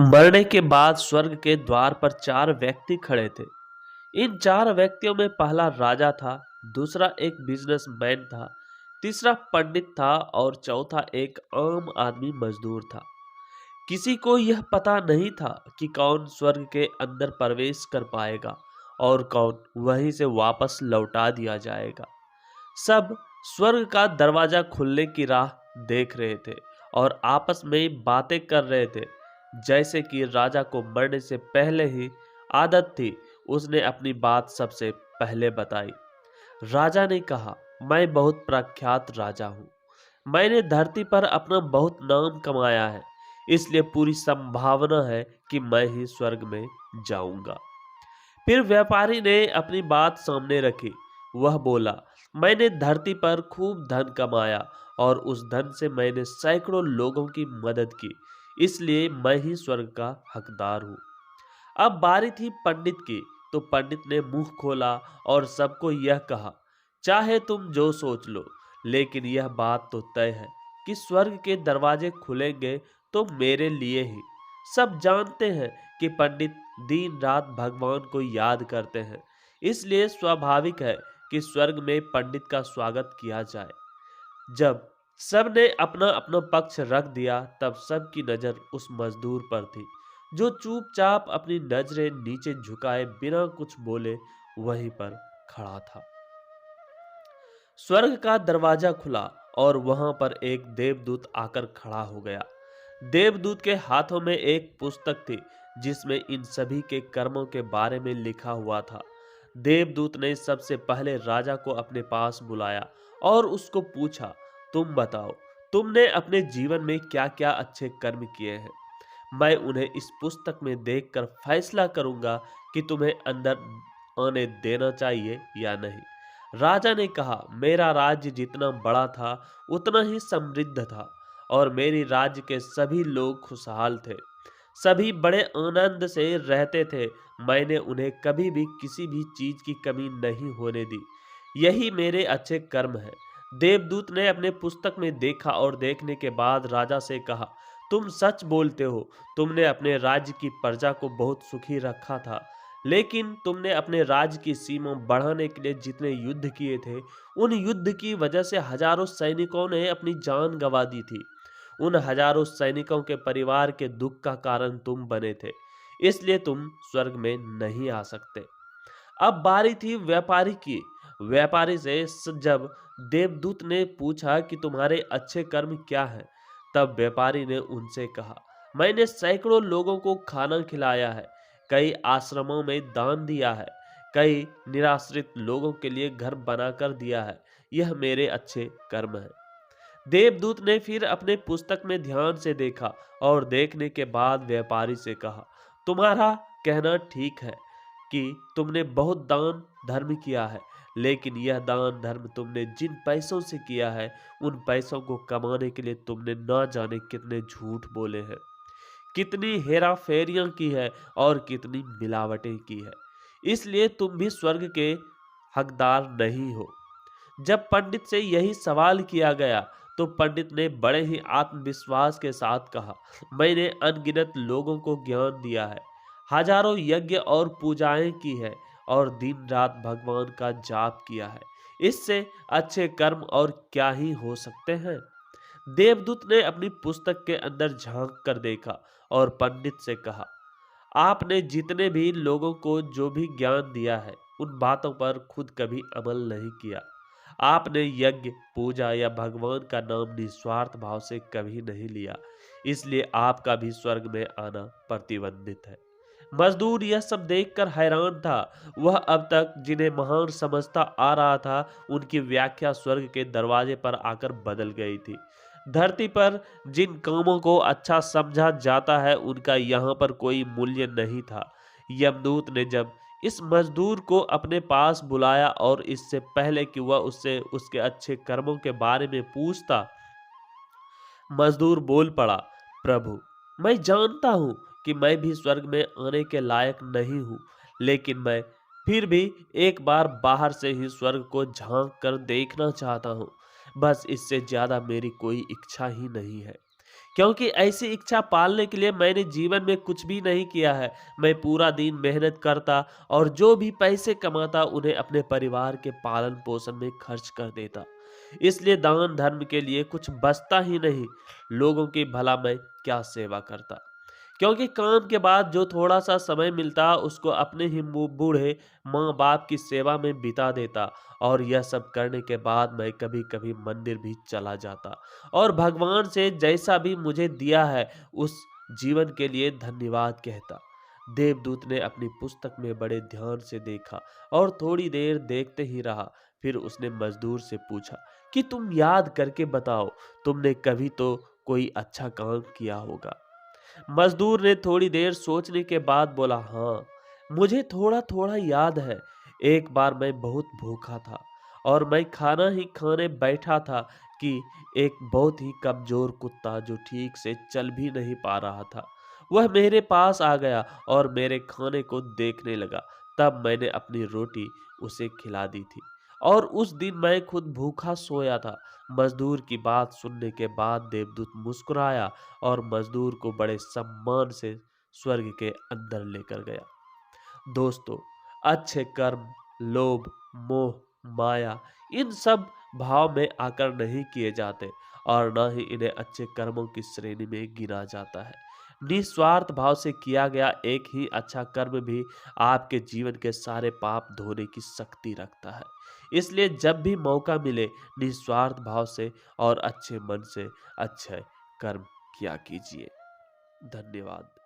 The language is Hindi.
मरने के बाद स्वर्ग के द्वार पर 4 व्यक्ति खड़े थे। इन 4 व्यक्तियों में पहला राजा था, दूसरा एक बिजनेसमैन था, तीसरा पंडित था और चौथा एक आम आदमी मजदूर था। किसी को यह पता नहीं था कि कौन स्वर्ग के अंदर प्रवेश कर पाएगा और कौन वहीं से वापस लौटा दिया जाएगा। सब स्वर्ग का दरवाजा खुलने की राह देख रहे थे और आपस में बातें कर रहे थे। जैसे कि राजा को मरने से पहले ही आदत थी, उसने अपनी बात सबसे पहले बताई। राजा ने कहा, मैं बहुत प्रख्यात राजा हूँ। मैंने धरती पर अपना बहुत नाम कमाया है, इसलिए पूरी संभावना है कि मैं ही स्वर्ग में जाऊंगा। फिर व्यापारी ने अपनी बात सामने रखी। वह बोला, मैंने धरती पर खूब धन कमाया और उस धन से मैंने सैकड़ों लोगों की मदद की, इसलिए मैं ही स्वर्ग का हकदार हूँ। अब बारी थी पंडित की, तो पंडित ने मुंह खोला और सबको यह कहा, चाहे तुम जो सोच लो, लेकिन यह बात तो तय है कि स्वर्ग के दरवाजे खुलेंगे तो मेरे लिए ही। सब जानते हैं कि पंडित दिन रात भगवान को याद करते हैं, इसलिए स्वाभाविक है कि स्वर्ग में पंडित का स्वागत किया जाए। जब सबने अपना अपना पक्ष रख दिया, तब सबकी नजर उस मजदूर पर थी जो चुपचाप अपनी नजरें नीचे झुकाए बिना कुछ बोले वहीं पर खड़ा था। स्वर्ग का दरवाजा खुला और वहां पर एक देवदूत आकर खड़ा हो गया। देवदूत के हाथों में एक पुस्तक थी जिसमें इन सभी के कर्मों के बारे में लिखा हुआ था। देवदूत ने सबसे पहले राजा को अपने पास बुलाया और उसको पूछा, तुम बताओ, तुमने अपने जीवन में क्या क्या अच्छे कर्म किए हैं। मैं उन्हें इस पुस्तक में देखकर फैसला करूंगा कि तुम्हें अंदर आने देना चाहिए या नहीं। राजा ने कहा, मेरा राज्य जितना बड़ा था उतना ही समृद्ध था और मेरी राज्य के सभी लोग खुशहाल थे। सभी बड़े आनंद से रहते थे। मैंने उन्हें कभी भी किसी भी चीज की कमी नहीं होने दी। यही मेरे अच्छे कर्म है। देवदूत ने अपने पुस्तक में देखा और देखने के बाद राजा से कहा, तुम सच बोलते हो। तुमने अपने राज्य की प्रजा को बहुत सुखी रखा था, लेकिन तुमने अपने राज्य की सीमा बढ़ाने के लिए जितने युद्ध किए थे, उन युद्ध की वजह से हजारों सैनिकों ने अपनी जान गंवा दी थी। उन हजारों सैनिकों के परिवार के दुख का कारण तुम बने थे, इसलिए तुम स्वर्ग में नहीं आ सकते। अब बारी थी व्यापारी की। व्यापारी से जब देवदूत ने पूछा कि तुम्हारे अच्छे कर्म क्या हैं, तब व्यापारी ने उनसे कहा, मैंने सैकड़ों लोगों को खाना खिलाया है, कई आश्रमों में दान दिया है, कई निराश्रित लोगों के लिए घर बनाकर दिया है। यह मेरे अच्छे कर्म हैं। देवदूत ने फिर अपने पुस्तक में ध्यान से देखा और देखने के बाद व्यापारी से कहा, तुम्हारा कहना ठीक है कि तुमने बहुत दान धर्म किया है, लेकिन यह दान धर्म तुमने जिन पैसों से किया है, उन पैसों को कमाने के लिए तुमने ना जाने कितने झूठ बोले हैं, कितनी हेरा फेरियां की है और कितनी मिलावटें की है। इसलिए तुम भी स्वर्ग के हकदार नहीं हो। जब पंडित से यही सवाल किया गया, तो पंडित ने बड़े ही आत्मविश्वास के साथ कहा, मैंने अनगिनत लोगों को ज्ञान दिया है, हजारों यज्ञ और पूजाएं की है और दिन रात भगवान का जाप किया है। इससे अच्छे कर्म और क्या ही हो सकते हैं। देवदूत ने अपनी पुस्तक के अंदर झांक कर देखा और पंडित से कहा, आपने जितने भी लोगों को जो भी ज्ञान दिया है, उन बातों पर खुद कभी अमल नहीं किया। आपने यज्ञ, पूजा या भगवान का नाम निस्वार्थ भाव से कभी नहीं लिया, इसलिए आपका भी स्वर्ग में आना प्रतिबंधित है। मजदूर यह सब देखकर हैरान था। वह अब तक जिन्हें महान समझता आ रहा था, उनकी व्याख्या स्वर्ग के दरवाजे पर आकर बदल गई थी। धरती पर जिन कामों को अच्छा समझा जाता है, उनका यहाँ पर कोई मूल्य नहीं था। यमदूत ने जब इस मजदूर को अपने पास बुलाया और इससे पहले कि वह उससे उसके अच्छे कर्मों के बारे में पूछता, मजदूर बोल पड़ा, प्रभु, मैं जानता हूँ कि मैं भी स्वर्ग में आने के लायक नहीं हूँ, लेकिन मैं फिर भी एक बार बाहर से ही स्वर्ग को झांक कर देखना चाहता हूँ। बस इससे ज्यादा मेरी कोई इच्छा ही नहीं है। क्योंकि ऐसी इच्छा पालने के लिए मैंने जीवन में कुछ भी नहीं किया है। मैं पूरा दिन मेहनत करता और जो भी पैसे कमाता उन्हें अपने परिवार के पालन-पोषण में खर्च कर देता। इसलिए दान धर्म के लिए कुछ बचता ही नहीं। लोगों की भला मैं क्या सेवा करता। क्योंकि काम के बाद जो थोड़ा-सा समय मिलता उसको अपने ही बूढ़े माँ-बाप की सेवा में बिता देता और यह सब करने के बाद मैं कभी-कभी मंदिर भी चला जाता और भगवान से जैसा भी मुझे दिया है उस जीवन के लिए धन्यवाद कहता। देवदूत ने अपनी पुस्तक में बड़े ध्यान से देखा और थोड़ी देर देखते ही रहा। फिर उसने मजदूर से पूछा कि तुम याद करके बताओ, तुमने कभी तो कोई अच्छा काम किया होगा। मजदूर ने थोड़ी देर सोचने के बाद बोला, हाँ, मुझे थोड़ा थोड़ा याद है। एक बार मैं बहुत भूखा था और मैं खाना ही खाने बैठा था कि एक बहुत ही कमजोर कुत्ता जो ठीक से चल भी नहीं पा रहा था वह मेरे पास आ गया और मेरे खाने को देखने लगा। तब मैंने अपनी रोटी उसे खिला दी थी और उस दिन मैं खुद भूखा सोया था। मजदूर की बात सुनने के बाद देवदूत मुस्कुराया और मजदूर को बड़े सम्मान से स्वर्ग के अंदर लेकर गया। दोस्तों, अच्छे कर्म, लोभ, मोह, माया इन सब भाव में आकर नहीं किए जाते और न ही इन्हें अच्छे कर्मों की श्रेणी में गिना जाता है। निस्वार्थ भाव से किया गया एक ही अच्छा कर्म भी आपके जीवन के सारे पाप धोने की शक्ति रखता है। इसलिए जब भी मौका मिले निस्वार्थ भाव से और अच्छे मन से अच्छे कर्म किया कीजिए। धन्यवाद।